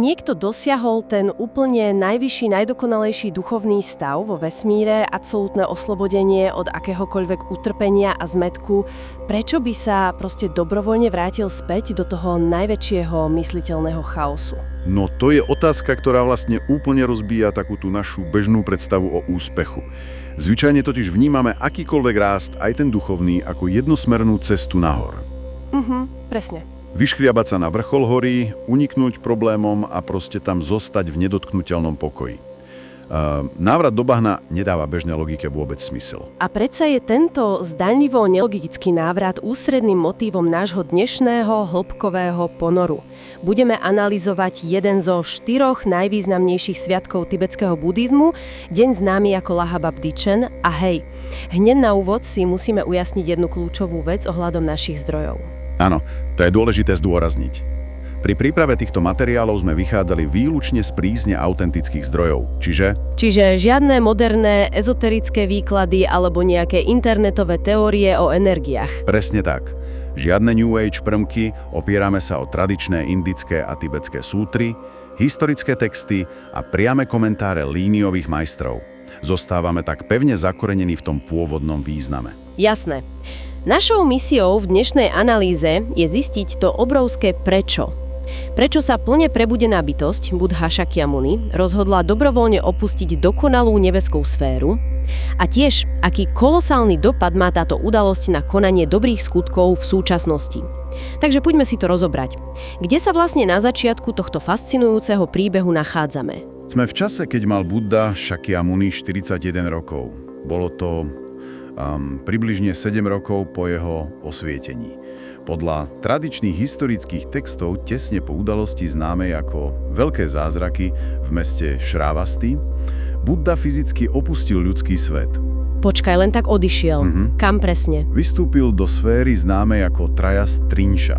niekto dosiahol ten úplne najvyšší, najdokonalejší duchovný stav vo vesmíre, absolútne oslobodenie od akéhokoľvek utrpenia a zmätku, prečo by sa proste dobrovoľne vrátil späť do toho najväčšieho mysliteľného chaosu? No to je otázka, ktorá vlastne úplne rozbíja takú tú našu bežnú predstavu o úspechu. Zvyčajne totiž vnímame akýkoľvek rást, aj ten duchovný, ako jednosmernú cestu nahor. Presne. Vyškriabať sa na vrchol hory, uniknúť problémom a proste tam zostať v nedotknuteľnom pokoji. Návrat do bahna nedáva bežnej logike vôbec smysel. A predsa je tento zdanlivo nelogický návrat ústredným motívom nášho dnešného hĺbkového ponoru. Budeme analyzovať jeden zo 4 najvýznamnejších sviatkov tibetského buddhizmu, deň známy ako Lahabab Dichen. A hej, hneď na úvod si musíme ujasniť jednu kľúčovú vec ohľadom našich zdrojov. Áno, to je dôležité zdôrazniť. Pri príprave týchto materiálov sme vychádzali výlučne z prísne autentických zdrojov, Čiže žiadne moderné, ezoterické výklady alebo nejaké internetové teórie o energiách. Presne tak. Žiadne New Age prvky, opierame sa o tradičné indické a tibetské sútry, historické texty a priame komentáre líniových majstrov. Zostávame tak pevne zakorenení v tom pôvodnom význame. Jasné. Našou misiou v dnešnej analýze je zistiť to obrovské prečo. Prečo sa plne prebudená bytosť, Buddha Shakyamuni, rozhodla dobrovoľne opustiť dokonalú nebeskú sféru a tiež, aký kolosálny dopad má táto udalosť na konanie dobrých skutkov v súčasnosti. Takže poďme si to rozobrať. Kde sa vlastne na začiatku tohto fascinujúceho príbehu nachádzame? Sme v čase, keď mal Buddha Shakyamuni 41 rokov. Bolo to približne 7 rokov po jeho osvietení. Podľa tradičných historických textov tesne po udalosti známej ako Veľké zázraky v meste Šrávasty, Buddha fyzicky opustil ľudský svet. Počkaj, len tak odišiel. Kam presne? Vystúpil do sféry známej ako Trajas Trinša.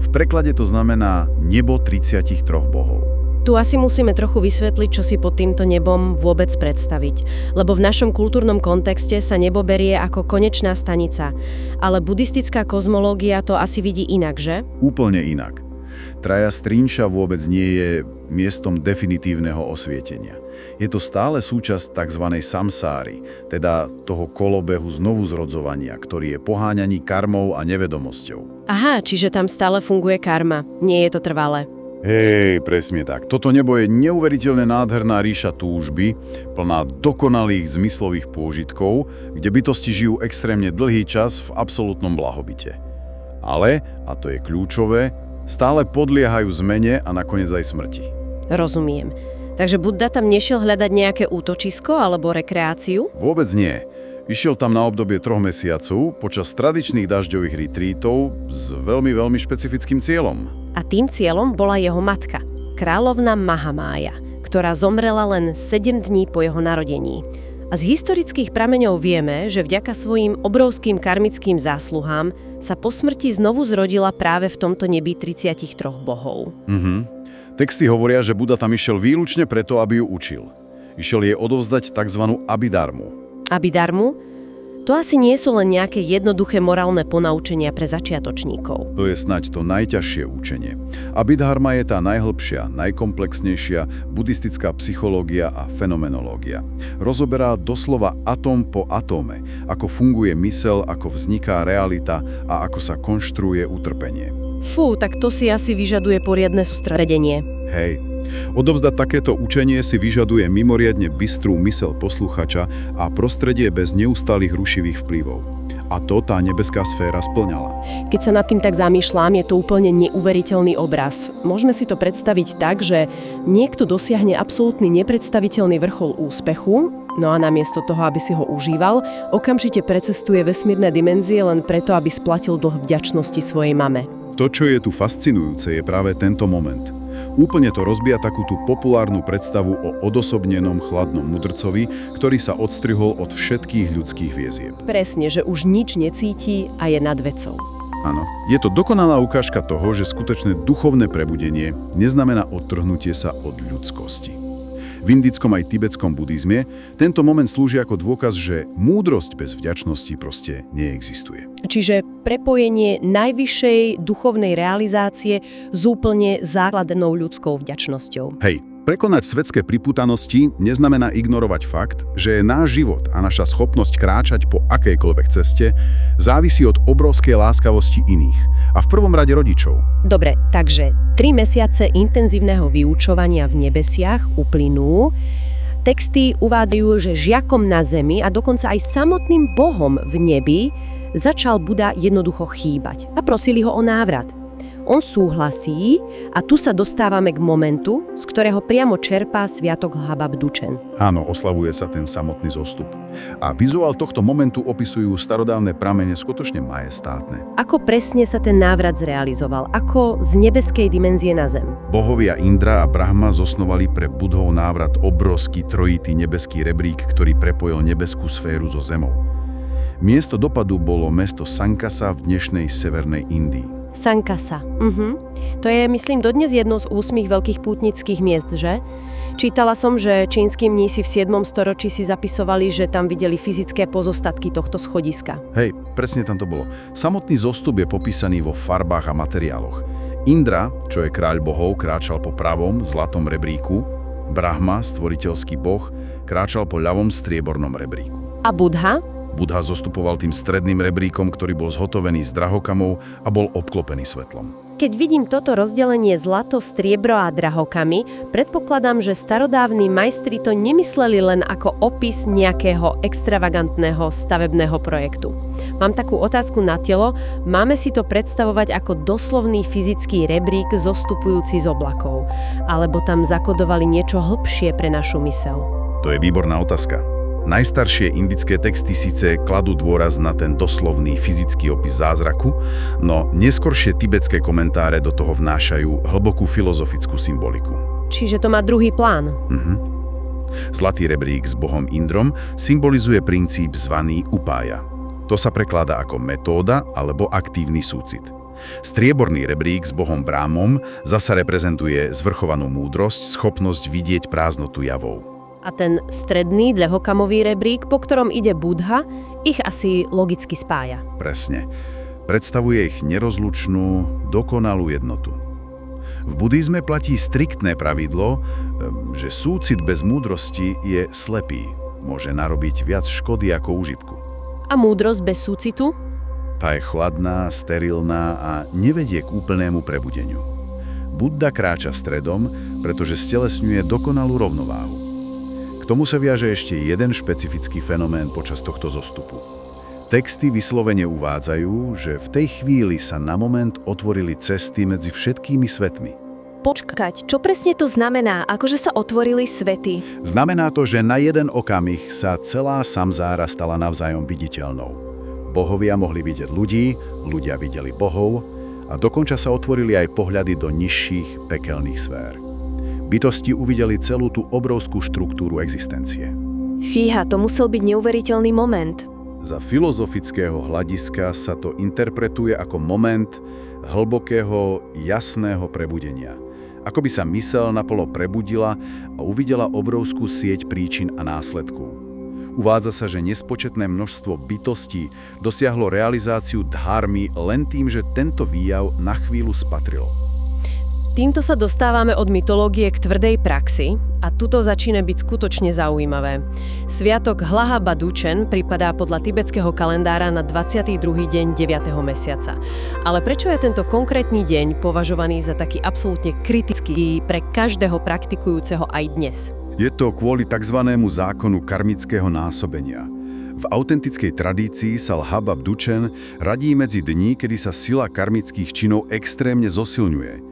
V preklade to znamená nebo 33 bohov. Tu asi musíme trochu vysvetliť, čo si pod týmto nebom vôbec predstaviť. Lebo v našom kultúrnom kontexte sa nebo berie ako konečná stanica. Ale buddhistická kozmológia to asi vidí inak, že? Úplne inak. Trajas Trinša vôbec nie je miestom definitívneho osvietenia. Je to stále súčasť tzv. Samsáry, teda toho kolobehu znovuzrodzovania, ktorý je poháňaný karmou a nevedomosťou. Aha, čiže tam stále funguje karma. Nie je to trvalé. Hej, presne tak. Toto nebo je neuveriteľne nádherná ríša túžby, plná dokonalých zmyslových pôžitkov, kde bytosti žijú extrémne dlhý čas v absolútnom blahobite. Ale, a to je kľúčové, stále podliehajú zmene a nakoniec aj smrti. Rozumiem. Takže Buddha tam nešiel hľadať nejaké útočisko alebo rekreáciu? Vôbec nie. Išiel tam na obdobie 3 mesiacov počas tradičných dažďových retrítov s veľmi, veľmi špecifickým cieľom. A tým cieľom bola jeho matka, kráľovna Mahamája, ktorá zomrela len 7 dní po jeho narodení. A z historických prameňov vieme, že vďaka svojim obrovským karmickým zásluhám sa po smrti znovu zrodila práve v tomto nebi 33 bohov. Texty hovoria, že Buddha tam išiel výlučne preto, aby ju učil. Išiel jej odovzdať tzv. Abhidharmu. Abhidharmu? To asi nie sú len nejaké jednoduché morálne ponaučenia pre začiatočníkov. To je snáď to najťažšie učenie. Abhidharma je tá najhlbšia, najkomplexnejšia buddhistická psychológia a fenomenológia. Rozoberá doslova atóm po atóme, ako funguje myseľ, ako vzniká realita a ako sa konštruuje utrpenie. Fú, tak to si asi vyžaduje poriadne sústredenie. Hej. Odovzdať takéto učenie si vyžaduje mimoriadne bystrú myseľ posluchača a prostredie bez neustálých rušivých vplyvov. A to tá nebeská sféra spĺňala. Keď sa nad tým tak zamýšľam, je to úplne neuveriteľný obraz. Môžeme si to predstaviť tak, že niekto dosiahne absolútny nepredstaviteľný vrchol úspechu, no a namiesto toho, aby si ho užíval, okamžite precestuje vesmírne dimenzie len preto, aby splatil dlh vďačnosti svojej mame. To, čo je tu fascinujúce, je práve tento moment. Úplne to rozbíja takú tú populárnu predstavu o odosobnenom chladnom mudrcovi, ktorý sa odstrihol od všetkých ľudských viezieb. Presne, že už nič necíti a je nad vecou. Áno. Je to dokonalá ukážka toho, že skutočné duchovné prebudenie neznamená odtrhnutie sa od ľudskosti. V indickom aj tibetskom buddhizme tento moment slúži ako dôkaz, že múdrosť bez vďačnosti proste neexistuje. Čiže prepojenie najvyššej duchovnej realizácie s úplne základnou ľudskou vďačnosťou. Hej, prekonať svetské pripútanosti neznamená ignorovať fakt, že náš život a naša schopnosť kráčať po akejkoľvek ceste závisí od obrovskej láskavosti iných a v prvom rade rodičov. Dobre, takže 3 mesiace intenzívneho vyučovania v nebesiach uplynú. Texty uvádzajú, že žiakom na zemi a dokonca aj samotným Bohom v nebi začal Buddha jednoducho chýbať a prosili ho o návrat. On súhlasí a tu sa dostávame k momentu, z ktorého priamo čerpá sviatok Lhaba Bduchen. Áno, oslavuje sa ten samotný zostup. A vizuál tohto momentu opisujú starodávne pramene skutočne majestátne. Ako presne sa ten návrat zrealizoval? Ako z nebeskej dimenzie na zem? Bohovia Indra a Brahma zosnovali pre Budhov návrat obrovský trojitý nebeský rebrík, ktorý prepojil nebeskú sféru so zemou. Miesto dopadu bolo mesto Sankasa v dnešnej severnej Indii. Sankasa. To je, myslím, dodnes jedno z 8 veľkých pútnických miest, že? Čítala som, že čínski mnísi v 7. storočí si zapisovali, že tam videli fyzické pozostatky tohto schodiska. Hej, presne tam to bolo. Samotný zostup je popísaný vo farbách a materiáloch. Indra, čo je kráľ bohov, kráčal po pravom, zlatom rebríku. Brahma, stvoriteľský boh, kráčal po ľavom striebornom rebríku. A Buddha? Buddha zostupoval tým stredným rebríkom, ktorý bol zhotovený z drahokamov a bol obklopený svetlom. Keď vidím toto rozdelenie zlato, striebro a drahokamy, predpokladám, že starodávni majstri to nemysleli len ako opis nejakého extravagantného stavebného projektu. Mám takú otázku na telo, máme si to predstavovať ako doslovný fyzický rebrík zostupujúci z oblakov, alebo tam zakodovali niečo hlbšie pre našu myseľ? To je výborná otázka. Najstaršie indické texty síce kladú dôraz na ten doslovný fyzický opis zázraku, no neskoršie tibetské komentáre do toho vnášajú hlbokú filozofickú symboliku. Čiže to má druhý plán. Zlatý rebrík s bohom Indrom symbolizuje princíp zvaný upája. To sa prekladá ako metóda alebo aktívny súcit. Strieborný rebrík s bohom Brahmom zasa reprezentuje zvrchovanú múdrosť, schopnosť vidieť prázdnotu javov. A ten stredný dlhokamový rebrík, po ktorom ide Buddha, ich asi logicky spája. Presne. Predstavuje ich nerozlučnú, dokonalú jednotu. V buddhizme platí striktné pravidlo, že súcit bez múdrosti je slepý. Môže narobiť viac škody ako úžitku. A múdrosť bez súcitu? Tá je chladná, sterilná a nevedie k úplnému prebudeniu. Buddha kráča stredom, pretože stelesňuje dokonalú rovnováhu. K tomu sa viaže ešte jeden špecifický fenomén počas tohto zostupu. Texty vyslovene uvádzajú, že v tej chvíli sa na moment otvorili cesty medzi všetkými svetmi. Počkať, čo presne to znamená, akože sa otvorili svety? Znamená to, že na jeden okamih sa celá samzára stala navzájom viditeľnou. Bohovia mohli vidieť ľudí, ľudia videli bohov a dokonca sa otvorili aj pohľady do nižších pekelných sfér. Bytosti uvideli celú tú obrovskú štruktúru existencie. Fíha, to musel byť neuveriteľný moment. Za filozofického hľadiska sa to interpretuje ako moment hlbokého, jasného prebudenia. Ako by sa myseľ naplno prebudila a uvidela obrovskú sieť príčin a následkov. Uvádza sa, že nespočetné množstvo bytostí dosiahlo realizáciu dharmy len tým, že tento výjav na chvíľu spatrilo. Týmto sa dostávame od mytológie k tvrdej praxi a tuto začína byť skutočne zaujímavé. Sviatok Lhaba Bduchen pripadá podľa tibetského kalendára na 22. deň 9. mesiaca. Ale prečo je tento konkrétny deň považovaný za taký absolútne kritický pre každého praktikujúceho aj dnes? Je to kvôli tzv. Zákonu karmického násobenia. V autentickej tradícii sa Lhaba Bduchen radí medzi dní, kedy sa sila karmických činov extrémne zosilňuje.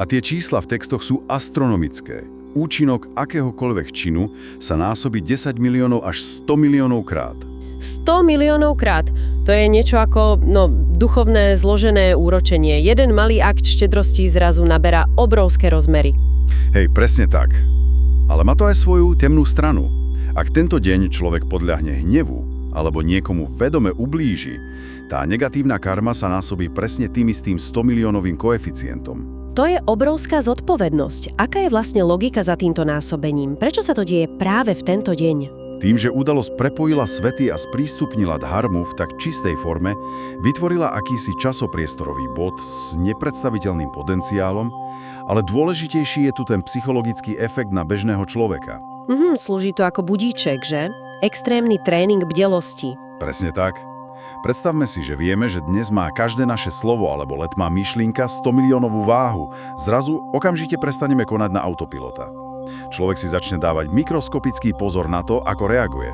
A tie čísla v textoch sú astronomické. Účinok akéhokoľvek činu sa násobí 10 miliónov až 100 miliónov krát. 100 miliónov krát? To je niečo ako, duchovné zložené úročenie. Jeden malý akt štedrosti zrazu naberá obrovské rozmery. Hej, presne tak. Ale má to aj svoju temnú stranu. Ak tento deň človek podľahne hnevu alebo niekomu vedome ublíži, tá negatívna karma sa násobí presne tým istým 100 miliónovým koeficientom. To je obrovská zodpovednosť. Aká je vlastne logika za týmto násobením? Prečo sa to deje práve v tento deň? Tým, že udalosť prepojila svety a sprístupnila dharmu v tak čistej forme, vytvorila akýsi časopriestorový bod s nepredstaviteľným potenciálom, ale dôležitejší je tu ten psychologický efekt na bežného človeka. Slúži to ako budíček, že? Extrémny tréning bdelosti. Presne tak. Predstavme si, že vieme, že dnes má každé naše slovo alebo letmá myšlienka 100 miliónovú váhu. Zrazu okamžite prestaneme konať na autopilota. Človek si začne dávať mikroskopický pozor na to, ako reaguje.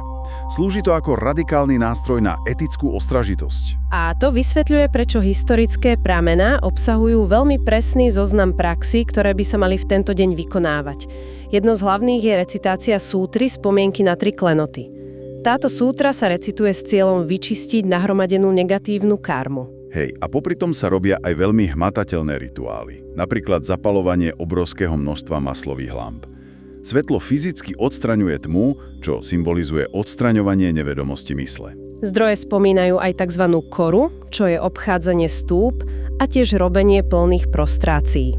Slúži to ako radikálny nástroj na etickú ostražitosť. A to vysvetľuje, prečo historické pramená obsahujú veľmi presný zoznam praxí, ktoré by sa mali v tento deň vykonávať. Jedno z hlavných je recitácia sútry spomienky na 3 klenoty. Táto sútra sa recituje s cieľom vyčistiť nahromadenú negatívnu karmu. Hej, a popri tom sa robia aj veľmi hmatateľné rituály. Napríklad zapaľovanie obrovského množstva maslových lamp. Svetlo fyzicky odstraňuje tmu, čo symbolizuje odstraňovanie nevedomosti mysle. Zdroje spomínajú aj tzv. Koru, čo je obchádzanie stúp a tiež robenie plných prostrácií.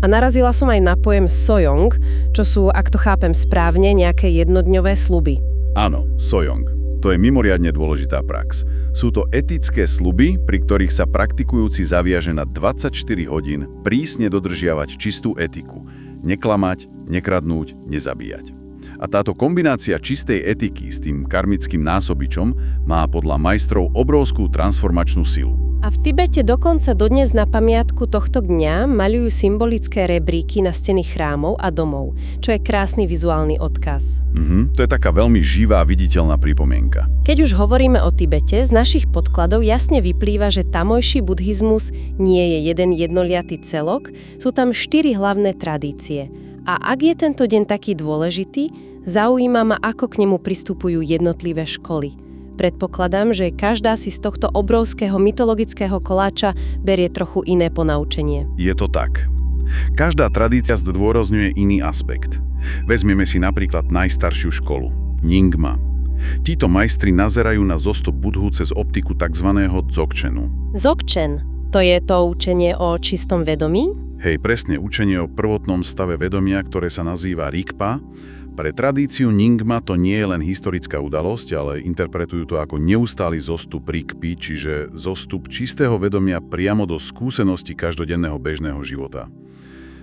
A narazila som aj na pojem sojong, čo sú, ak to chápem správne, nejaké jednodňové sľuby. Áno, sojong. To je mimoriadne dôležitá prax. Sú to etické sľuby, pri ktorých sa praktikujúci zaviaže na 24 hodín prísne dodržiavať čistú etiku. Neklamať, nekradnúť, nezabíjať. A táto kombinácia čistej etiky s tým karmickým násobičom má podľa majstrov obrovskú transformačnú silu. A v Tibete dokonca dodnes na pamiatku tohto dňa maľujú symbolické rebríky na steny chrámov a domov, čo je krásny vizuálny odkaz. To je taká veľmi živá, viditeľná pripomienka. Keď už hovoríme o Tibete, z našich podkladov jasne vyplýva, že tamojší buddhizmus nie je jeden jednoliatý celok, sú tam 4 hlavné tradície. A ak je tento deň taký dôležitý, zaujíma ma, ako k nemu pristupujú jednotlivé školy. Predpokladám, že každá si z tohto obrovského mytologického koláča berie trochu iné ponaučenie. Je to tak. Každá tradícia zdôrazňuje iný aspekt. Vezmeme si napríklad najstaršiu školu, Nyingma. Títo majstri nazerajú na zostup Budhu cez optiku tzv. Dzogčenu. Dzogčen, to je to učenie o čistom vedomí? Hej, presne učenie o prvotnom stave vedomia, ktoré sa nazýva Rigpa. Pre tradíciu Nyingma to nie je len historická udalosť, ale interpretujú to ako neustály zostup Rigpy, čiže zostup čistého vedomia priamo do skúsenosti každodenného bežného života.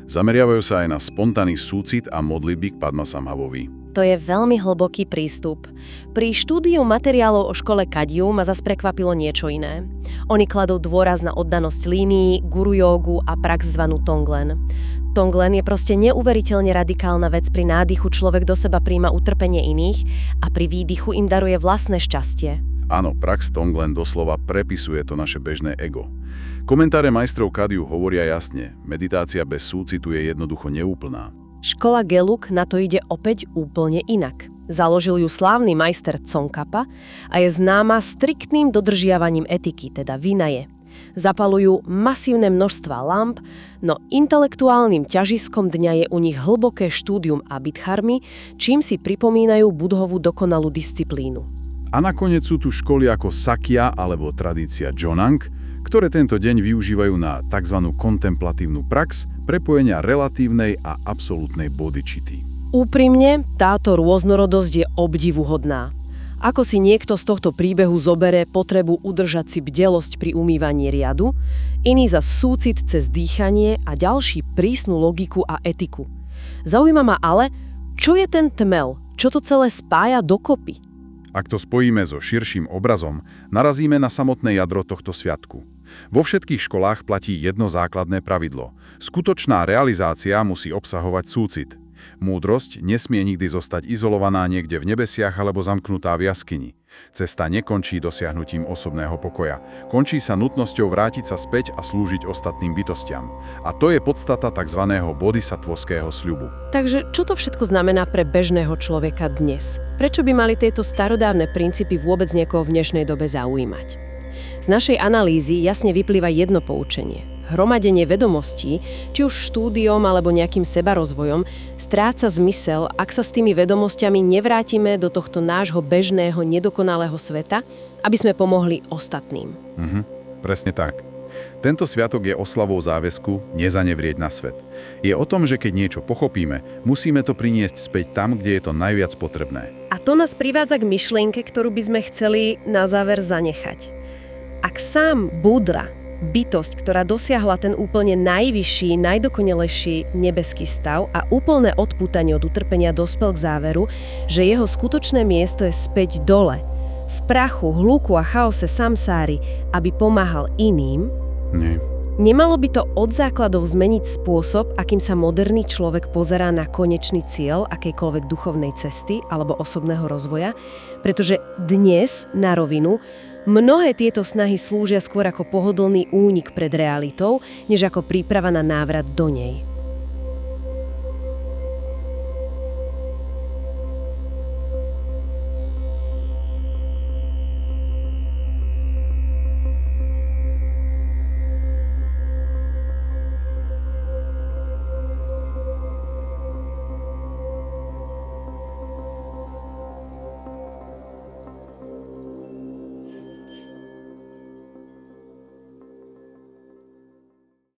Zameriavajú sa aj na spontánny súcit a modlitby k Padmasambhavovi. To je veľmi hlboký prístup. Pri štúdiu materiálov o škole Kadju ma zas prekvapilo niečo iné. Oni kladú dôraz na oddanosť línii, guru jógu a prax zvanú Tonglen. Tonglen je proste neuveriteľne radikálna vec. Pri nádychu človek do seba prijíma utrpenie iných a pri výdychu im daruje vlastné šťastie. Áno, prax Tonglen doslova prepisuje to naše bežné ego. Komentáre majstrov Kadju hovoria jasne, meditácia bez súcitu je jednoducho neúplná. Škola Gelug na to ide opäť úplne inak. Založil ju slávny majster Tsongkhapa a je známa striktným dodržiavaním etiky, teda vinaje. Zapalujú masívne množstva lamp, no intelektuálnym ťažiskom dňa je u nich hlboké štúdium abhidharmy, čím si pripomínajú Budhovu dokonalú disciplínu. A nakoniec sú tu školy ako Sakya alebo tradícia Jonang, ktoré tento deň využívajú na tzv. Kontemplatívnu prax prepojenia relatívnej a absolútnej bodhicitti. Úprimne, táto rôznorodosť je obdivuhodná. Ako si niekto z tohto príbehu zobere potrebu udržať si bdelosť pri umývaní riadu, iný za súcit cez dýchanie a ďalší prísnu logiku a etiku. Zaujíma ma ale, čo je ten tmel, čo to celé spája dokopy. Ak to spojíme so širším obrazom, narazíme na samotné jadro tohto sviatku. Vo všetkých školách platí jedno základné pravidlo. Skutočná realizácia musí obsahovať súcit. Múdrosť nesmie nikdy zostať izolovaná niekde v nebesiach alebo zamknutá v jaskyni. Cesta nekončí dosiahnutím osobného pokoja. Končí sa nutnosťou vrátiť sa späť a slúžiť ostatným bytostiam. A to je podstata tzv. Bodhisattvovského sľubu. Takže čo to všetko znamená pre bežného človeka dnes? Prečo by mali tieto starodávne princípy vôbec niekoho v dnešnej dobe zaujímať? Z našej analýzy jasne vyplýva jedno poučenie. Hromadenie vedomostí, či už štúdiom alebo nejakým sebarozvojom, stráca zmysel, ak sa s tými vedomosťami nevrátime do tohto nášho bežného, nedokonalého sveta, aby sme pomohli ostatným. Presne tak. Tento sviatok je oslavou záväzku nezanevrieť na svet. Je o tom, že keď niečo pochopíme, musíme to priniesť späť tam, kde je to najviac potrebné. A to nás privádza k myšlienke, ktorú by sme chceli na záver zanechať. Ak sám Buddha, bytosť, ktorá dosiahla ten úplne najvyšší, najdokonalejší nebeský stav a úplné odpútanie od utrpenia dospel k záveru, že jeho skutočné miesto je späť dole, v prachu, hluku a chaose samsáry, aby pomáhal iným, Nie. nemalo by to od základov zmeniť spôsob, akým sa moderný človek pozerá na konečný cieľ akejkoľvek duchovnej cesty alebo osobného rozvoja, pretože dnes, na rovinu, mnohé tieto snahy slúžia skôr ako pohodlný únik pred realitou, než ako príprava na návrat do nej.